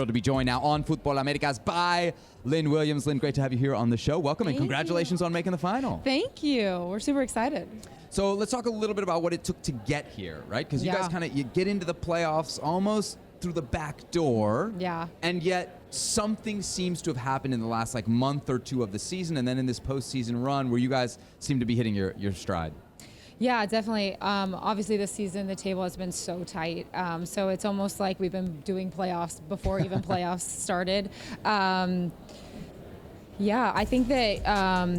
To be joined now on Fútbol Américas by Lynn Williams. Lynn, great to have you here on the show. Welcome and congratulations on making the final. Thank you. We're super excited. So let's talk a little bit about what it took to get here, right? Because you guys you get into the playoffs almost through the back door. Yeah. And yet something seems to have happened in the last month or two of the season, and then in this postseason run where you guys seem to be hitting your stride. Yeah, definitely. Obviously, this season, the table has been so tight. So it's almost like we've been doing playoffs before even playoffs started. Yeah, I think that,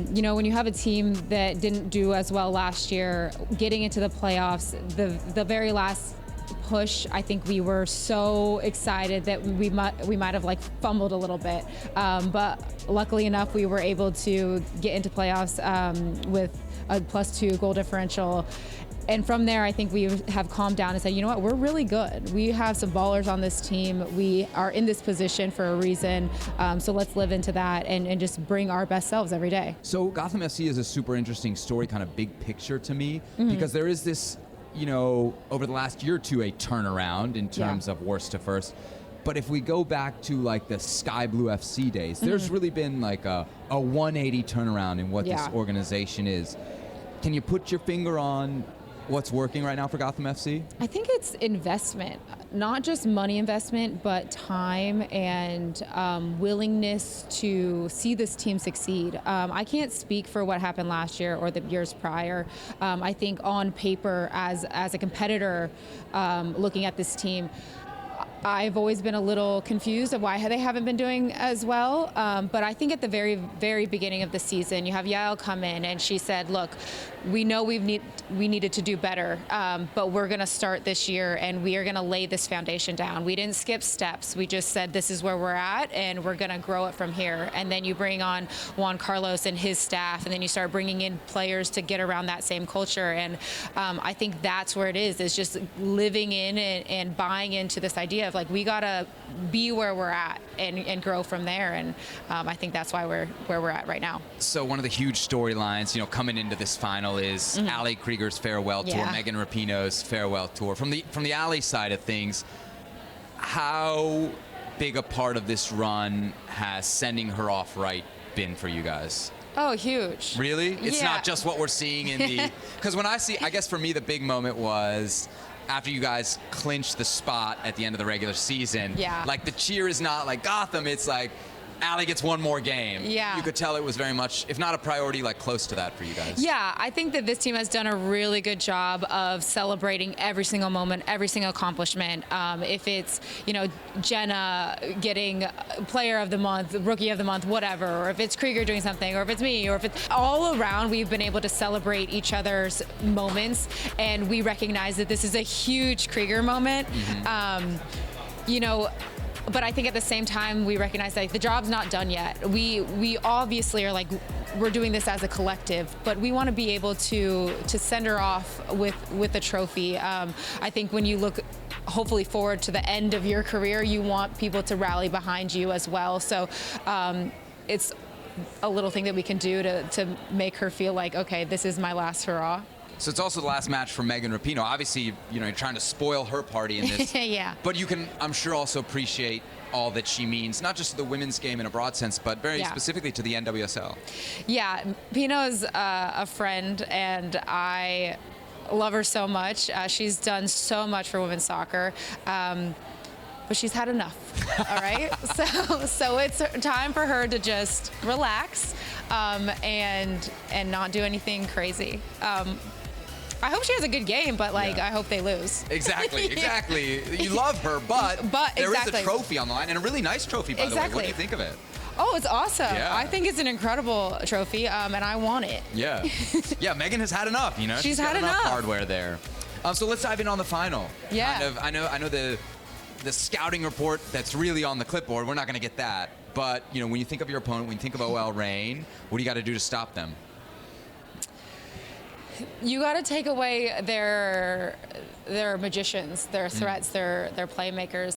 when you have a team that didn't do as well last year, getting into the playoffs, the very last push, I think we were so excited that we might have fumbled a little bit. But luckily enough, we were able to get into playoffs with a +2 goal differential. And from there, I think we have calmed down and said, you know what, we're really good. We have some ballers on this team. We are in this position for a reason. So let's live into that and just bring our best selves every day. So Gotham FC is a super interesting story, kind of big picture to me, because there is this, over the last year or two, a turnaround in terms of worst to first. But if we go back to the Sky Blue FC days, there's really been a 180 turnaround in what this organization is. Can you put your finger on what's working right now for Gotham FC? I think it's investment, not just money investment, but time and willingness to see this team succeed. I can't speak for what happened last year or the years prior. I think on paper, as a competitor, looking at this team, I've always been a little confused of why they haven't been doing as well. But I think at the very, very beginning of the season, you have Yael come in and she said, look, we know we needed to do better, but we're going to start this year and we are going to lay this foundation down. We didn't skip steps. We just said this is where we're at and we're going to grow it from here. And then you bring on Juan Carlos and his staff, and then you start bringing in players to get around that same culture. And I think that's where it is just living in and buying into this idea of we got to be where we're at and grow from there. And I think that's why we're where we're at right now. So one of the huge storylines, coming into this final is Ali Krieger's farewell tour, Megan Rapinoe's farewell tour. From the Ali side of things, how big a part of this run has sending her off right been for you guys? Oh, huge. Really? It's not just what we're seeing in the... Because when I guess for me, the big moment was after you guys clinched the spot at the end of the regular season. Yeah. The cheer is not like Gotham, it's Ali gets one more game. Yeah. You could tell it was very much, if not a priority, close to that for you guys. Yeah, I think that this team has done a really good job of celebrating every single moment, every single accomplishment. If it's, Jenna getting player of the month, rookie of the month, whatever, or if it's Krieger doing something, or if it's me, or if it's all around, we've been able to celebrate each other's moments, and we recognize that this is a huge Krieger moment. But I think at the same time, we recognize that the job's not done yet. We obviously are we're doing this as a collective, but we want to be able to send her off with a trophy. I think when you look hopefully forward to the end of your career, you want people to rally behind you as well. So it's a little thing that we can do to make her feel okay, this is my last hurrah. So it's also the last match for Megan Rapinoe. Obviously, you're trying to spoil her party in this. Yeah. But you can, I'm sure, also appreciate all that she means, not just to the women's game in a broad sense, but very specifically to the NWSL. Yeah, Pino is a friend, and I love her so much. She's done so much for women's soccer. But she's had enough, all right? So it's time for her to just relax and not do anything crazy. I hope she has a good game, but I hope they lose. Exactly. You love her, but there is a trophy on the line, and a really nice trophy, by the way. What do you think of it? Oh, it's awesome. Yeah. I think it's an incredible trophy, and I want it. Yeah. Yeah, Megan has had enough, She's got had enough hardware there. So let's dive in on the final. Yeah. I know the scouting report that's really on the clipboard, we're not going to get that. But, when you think of your opponent, when you think of OL Reign, what do you got to do to stop them? You got to take away their magicians, their threats, their playmakers.